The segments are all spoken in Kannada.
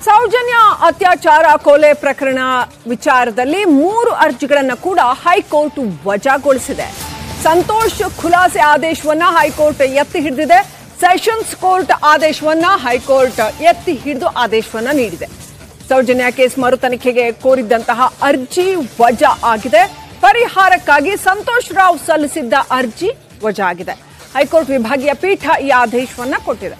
ಸೌಜನ್ಯ ಅತ್ಯಾಚಾರ ಕೊಲೆ ಪ್ರಕರಣ ವಿಚಾರದಲ್ಲಿ 3 ಅರ್ಜಿಗಳನ್ನು ಕೂಡ ಹೈಕೋರ್ಟ್ ವಜಾಗೊಳಿಸಿದೆ. ಸಂತೋಷ್ ಖುಲಾಸೆ ಆದೇಶವನ್ನ ಹೈಕೋರ್ಟ್ ಎತ್ತಿ ಹಿಡಿದಿದೆ. ಸೆಷನ್ಸ್ ಕೋರ್ಟ್ ಆದೇಶವನ್ನ ಹೈಕೋರ್ಟ್ ಎತ್ತಿ ಹಿಡಿದು ಆದೇಶವನ್ನ ನೀಡಿದೆ. ಸೌಜನ್ಯ ಕೇಸ್ ಮರು ತನಿಖೆಗೆ ಕೋರಿದ್ದಂತಹ ಅರ್ಜಿ ವಜಾ ಆಗಿದೆ. ಪರಿಹಾರಕ್ಕಾಗಿ ಸಂತೋಷ್ ರಾವ್ ಸಲ್ಲಿಸಿದ್ದ ಅರ್ಜಿ ವಜಾ ಆಗಿದೆ. ಹೈಕೋರ್ಟ್ ವಿಭಾಗೀಯ ಪೀಠ ಈ ಆದೇಶವನ್ನ ಕೊಟ್ಟಿದೆ.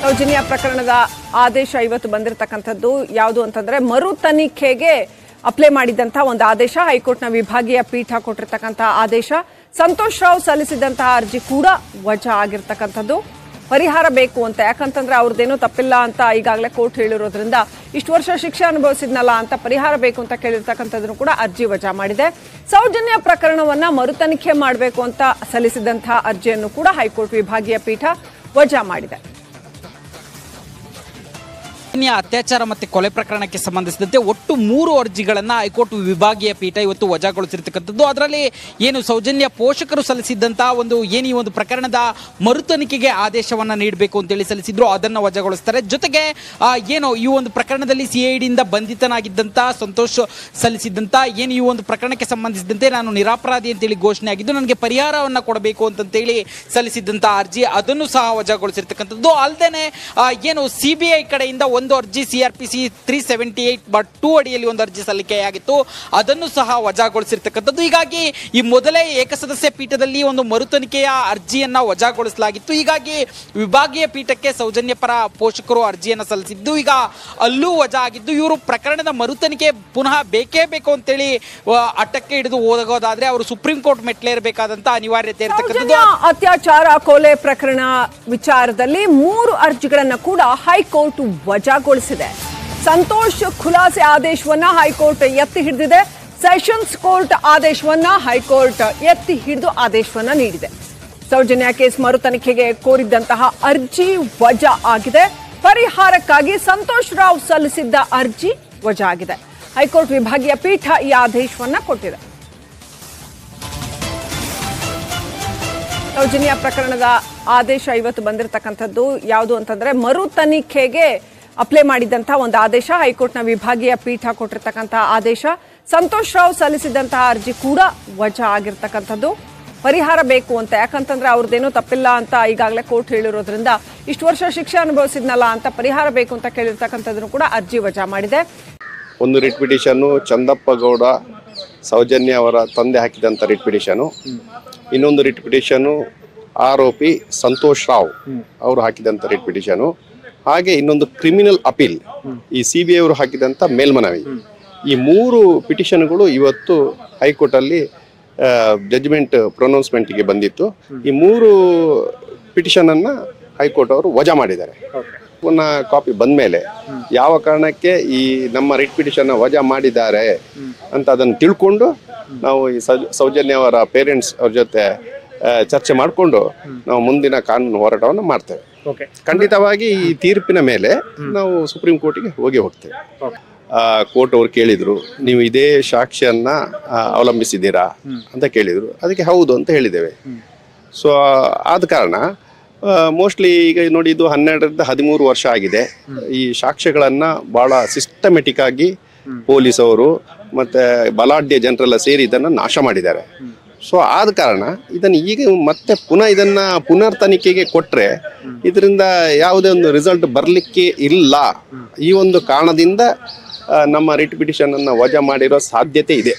ಸೌಜನ್ಯ ಪ್ರಕರಣದ ಆದೇಶ ಇವತ್ತು ಬಂದಿರತಕ್ಕಂಥದ್ದು ಯಾವುದು ಅಂತಂದ್ರೆ ಮರು ತನಿಖೆಗೆ ಅಪ್ಲೈ ಮಾಡಿದಂತಹ ಒಂದು ಆದೇಶ. ಹೈಕೋರ್ಟ್ನ ವಿಭಾಗೀಯ ಪೀಠ ಕೊಟ್ಟಿರ್ತಕ್ಕಂಥ ಆದೇಶ. ಸಂತೋಷ್ ರಾವ್ ಸಲ್ಲಿಸಿದಂತಹ ಅರ್ಜಿ ಕೂಡ ವಜಾ ಆಗಿರ್ತಕ್ಕಂಥದ್ದು. ಪರಿಹಾರ ಬೇಕು ಅಂತ, ಯಾಕಂತಂದ್ರೆ ಅವ್ರದ್ದೇನೂ ತಪ್ಪಿಲ್ಲ ಅಂತ ಈಗಾಗಲೇ ಕೋರ್ಟ್ ಹೇಳಿರೋದ್ರಿಂದ ಇಷ್ಟು ವರ್ಷ ಶಿಕ್ಷೆ ಅನುಭವಿಸಿದ್ನಲ್ಲ ಅಂತ ಪರಿಹಾರ ಬೇಕು ಅಂತ ಕೇಳಿರ್ತಕ್ಕಂಥದ್ದನ್ನು ಕೂಡ ಅರ್ಜಿ ವಜಾ ಮಾಡಿದೆ. ಸೌಜನ್ಯ ಪ್ರಕರಣವನ್ನ ಮರು ತನಿಖೆ ಮಾಡಬೇಕು ಅಂತ ಸಲ್ಲಿಸಿದಂತಹ ಅರ್ಜಿಯನ್ನು ಕೂಡ ಹೈಕೋರ್ಟ್ ವಿಭಾಗೀಯ ಪೀಠ ವಜಾ ಮಾಡಿದೆ. ಅತ್ಯಾಚಾರ ಮತ್ತು ಕೊಲೆ ಪ್ರಕರಣಕ್ಕೆ ಸಂಬಂಧಿಸಿದಂತೆ ಒಟ್ಟು 3 ಅರ್ಜಿಗಳನ್ನು ಹೈಕೋರ್ಟ್ ವಿಭಾಗೀಯ ಪೀಠ ಇವತ್ತು ವಜಾಗೊಳಿಸಿರ್ತಕ್ಕಂಥದ್ದು. ಅದರಲ್ಲಿ ಏನು ಸೌಜನ್ಯ ಪೋಷಕರು ಸಲ್ಲಿಸಿದ್ದಂತಹ ಈ ಒಂದು ಪ್ರಕರಣದ ಮರು ತನಿಖೆಗೆ ಆದೇಶವನ್ನು ನೀಡಬೇಕು ಅಂತೇಳಿ ಸಲ್ಲಿಸಿದ್ರು, ಅದನ್ನು ವಜಾಗೊಳಿಸ್ತಾರೆ. ಜೊತೆಗೆ ಏನು ಈ ಒಂದು ಪ್ರಕರಣದಲ್ಲಿ ಸಿಐಡಿಯಿಂದ ಬಂಧಿತನಾಗಿದ್ದಂಥ ಸಂತೋಷ್ ಸಲ್ಲಿಸಿದ್ದಂಥ ಈ ಒಂದು ಪ್ರಕರಣಕ್ಕೆ ಸಂಬಂಧಿಸಿದಂತೆ ನಾನು ನಿರಪರಾಧಿ ಅಂತೇಳಿ ಘೋಷಣೆ ಆಗಿದ್ದು, ನನಗೆ ಪರಿಹಾರವನ್ನು ಕೊಡಬೇಕು ಅಂತಂತೇಳಿ ಸಲ್ಲಿಸಿದ್ದಂಥ ಅರ್ಜಿ ಅದನ್ನು ಸಹ ವಜಾಗೊಳಿಸಿರ್ತಕ್ಕಂಥದ್ದು. ಅಲ್ಲದೆ ಏನು CBI ಕಡೆಯಿಂದ ಒಂದು ಅರ್ಜಿ CRPC 378/2 ಅಡಿಯಲ್ಲಿ ಒಂದು ಅರ್ಜಿ ಸಲ್ಲಿಕೆಯಾಗಿತ್ತು, ಅದನ್ನು ಸಹ ವಜಾಗೊಳಿಸಿರ್ತಕ್ಕಂಥದ್ದು. ಹೀಗಾಗಿ ಈ ಮೊದಲೇ ಏಕಸದಸ್ಯ ಪೀಠದಲ್ಲಿ ಒಂದು ಮರು ತನಿಖೆಯ ಅರ್ಜಿಯನ್ನ ವಜಾಗೊಳಿಸಲಾಗಿತ್ತು. ಹೀಗಾಗಿ ವಿಭಾಗೀಯ ಪೀಠಕ್ಕೆ ಸೌಜನ್ಯ ಪರ ಪೋಷಕರು ಅರ್ಜಿಯನ್ನು ಸಲ್ಲಿಸಿದ್ದು, ಈಗ ಅಲ್ಲೂ ವಜಾ ಆಗಿದ್ದು. ಇವರು ಪ್ರಕರಣದ ಮರು ತನಿಖೆ ಪುನಃ ಬೇಕೇ ಬೇಕು ಅಂತೇಳಿ ಅಟ್ಟಕ್ಕೆ ಹಿಡಿದು ಹೋಗೋದಾದ್ರೆ ಅವರು ಸುಪ್ರೀಂ ಕೋರ್ಟ್ ಮೆಟ್ಲೇರಬೇಕಾದಂತ ಅನಿವಾರ್ಯತೆ ಇರತಕ್ಕಂಥದ್ದು. ಅತ್ಯಾಚಾರ ಕೊಲೆ ಪ್ರಕರಣ ವಿಚಾರದಲ್ಲಿ 3 ಅರ್ಜಿಗಳನ್ನು ಕೂಡ ಹೈಕೋರ್ಟ್ ವಜಾಗೊಳಿಸಿದೆ. ಸಂತೋಷ್ ಖುಲಾಸೆ ಆದೇಶವನ್ನ ಹೈಕೋರ್ಟ್ ಎತ್ತಿ ಹಿಡಿದಿದೆ. ಸೆಷನ್ಸ್ ಕೋರ್ಟ್ ಆದೇಶವನ್ನ ಹೈಕೋರ್ಟ್ ಎತ್ತಿ ಹಿಡಿದು ಆದೇಶವನ್ನ ನೀಡಿದೆ. ಸೌಜನ್ಯ ಕೇಸ್ ಮರು ತನಿಖೆಗೆ ಕೋರಿದ್ದಂತಹ ಅರ್ಜಿ ವಜಾ ಆಗಿದೆ. ಪರಿಹಾರಕ್ಕಾಗಿ ಸಂತೋಷ್ ರಾವ್ ಸಲ್ಲಿಸಿದ್ದ ಅರ್ಜಿ ವಜಾ ಆಗಿದೆ. ಹೈಕೋರ್ಟ್ ವಿಭಾಗೀಯ ಪೀಠ ಈ ಆದೇಶವನ್ನ ಕೊಟ್ಟಿದೆ. ಸೌಜನ್ಯ ಪ್ರಕರಣದ ಆದೇಶ ಇವತ್ತು ಬಂದಿರತಕ್ಕಂಥದ್ದು ಯಾವುದು ಅಂತಂದ್ರೆ ಮರು ತನಿಖೆಗೆ ಅಪ್ಲೈ ಮಾಡಿದಂತಹ ಒಂದು ಆದೇಶ. ಹೈಕೋರ್ಟ್ನ ವಿಭಾಗೀಯ ಪೀಠ ಕೊಟ್ಟಿರ್ತಕ್ಕಂತಹ ಆದೇಶ. ಸಂತೋಷ್ ರಾವ್ ಸಲ್ಲಿಸಿದಂತಹ ಅರ್ಜಿ ಕೂಡ ವಜಾ ಆಗಿರ್ತಕ್ಕಂಥದ್ದು. ಪರಿಹಾರ ಬೇಕು ಅಂತ, ಯಾಕಂತಂದ್ರೆ ಅವ್ರದ್ದೇನೂ ತಪ್ಪಿಲ್ಲ ಅಂತ ಈಗಾಗಲೇ ಕೋರ್ಟ್ ಹೇಳಿರೋದ್ರಿಂದ ಇಷ್ಟು ವರ್ಷ ಶಿಕ್ಷೆ ಅನುಭವಿಸಿದ್ನಲ್ಲ ಅಂತ ಪರಿಹಾರ ಬೇಕು ಅಂತ ಕೇಳಿರ್ತಕ್ಕಂಥದ್ದನ್ನು ಕೂಡ ಅರ್ಜಿ ವಜಾ ಮಾಡಿದೆ. ಒಂದು ರಿಟ್ ಪಿಟಿಷನ್ನು ಚಂದಪ್ಪ ಗೌಡ ಸೌಜನ್ಯ ಅವರ ತಂದೆ ಹಾಕಿದಂಥ ರಿಟ್ ಪಿಟಿಷನು. ಇನ್ನೊಂದು ರಿಟ್ ಪಿಟಿಷನ್ನು ಆರೋಪಿ ಸಂತೋಷ್ ರಾವ್ ಅವರು ಹಾಕಿದಂಥ ರಿಟ್ ಪಿಟಿಷನು. ಹಾಗೆ ಇನ್ನೊಂದು ಕ್ರಿಮಿನಲ್ ಅಪೀಲ್ ಈ CBI ಅವರು ಹಾಕಿದಂಥ ಮೇಲ್ಮನವಿ. ಈ 3 ಪಿಟಿಷನ್ಗಳು ಇವತ್ತು ಹೈಕೋರ್ಟಲ್ಲಿ ಜಡ್ಜ್ಮೆಂಟ್ ಪ್ರೊನೌನ್ಸ್ಮೆಂಟ್ಗೆ ಬಂದಿತ್ತು. ಈ 3 ಪಿಟಿಷನನ್ನು ಹೈಕೋರ್ಟ್ ಅವರು ವಜಾ ಮಾಡಿದ್ದಾರೆ. ಪುನಃ ಕಾಪಿ ಬಂದ ಮೇಲೆ ಯಾವ ಕಾರಣಕ್ಕೆ ಈ ನಮ್ಮ ರಿಟ್ ಪಿಟಿಷನ್ ವಜಾ ಮಾಡಿದ್ದಾರೆ ಅಂತ ಅದನ್ನು ತಿಳ್ಕೊಂಡು ನಾವು ಈ ಸೌಜನ್ಯ ಅವರ ಪೇರೆಂಟ್ಸ್ ಅವ್ರ ಜೊತೆ ಚರ್ಚೆ ಮಾಡಿಕೊಂಡು ನಾವು ಮುಂದಿನ ಕಾನೂನು ಹೋರಾಟವನ್ನು ಮಾಡ್ತೇವೆ. ಖಂಡಿತವಾಗಿ ಈ ತೀರ್ಪಿನ ಮೇಲೆ ನಾವು ಸುಪ್ರೀಂ ಕೋರ್ಟಿಗೆ ಹೋಗ್ತೇವೆ. ಕೋರ್ಟ್ ಅವರು ಕೇಳಿದ್ರು, ನೀವು ಇದೇ ಸಾಕ್ಷಿಯನ್ನ ಅವಲಂಬಿಸಿದ್ದೀರಾ ಅಂತ ಕೇಳಿದ್ರು. ಅದಕ್ಕೆ ಹೌದು ಅಂತ ಹೇಳಿದ್ದೇವೆ. ಸೊ ಆದ ಕಾರಣ ಮೋಸ್ಟ್ಲಿ ಈಗ ನೋಡಿ, ಇದು 12ರಿಂದ 13 ವರ್ಷ ಆಗಿದೆ. ಈ ಸಾಕ್ಷ್ಯಗಳನ್ನ ಬಹಳ ಸಿಸ್ಟಮೆಟಿಕ್ ಆಗಿ ಪೊಲೀಸ್ ಅವರು ಮತ್ತೆ ಬಲಾಢ್ಯ ಜನರೆಲ್ಲ ಸೇರಿ ಇದನ್ನ ನಾಶ ಮಾಡಿದ್ದಾರೆ. ಸೊ ಆದ ಕಾರಣ ಇದನ್ನು ಈಗ ಮತ್ತೆ ಪುನರ್ ತನಿಖೆಗೆ ಕೊಟ್ಟರೆ ಇದರಿಂದ ಯಾವುದೇ ಒಂದು ರಿಸಲ್ಟ್ ಬರಲಿಕ್ಕೆ ಇಲ್ಲ. ಈ ಒಂದು ಕಾರಣದಿಂದ ನಮ್ಮ ರಿಟ್ ಪಿಟಿಷನ್ ಅನ್ನು ವಜಾ ಮಾಡಿರೋ ಸಾಧ್ಯತೆ ಇದೆ.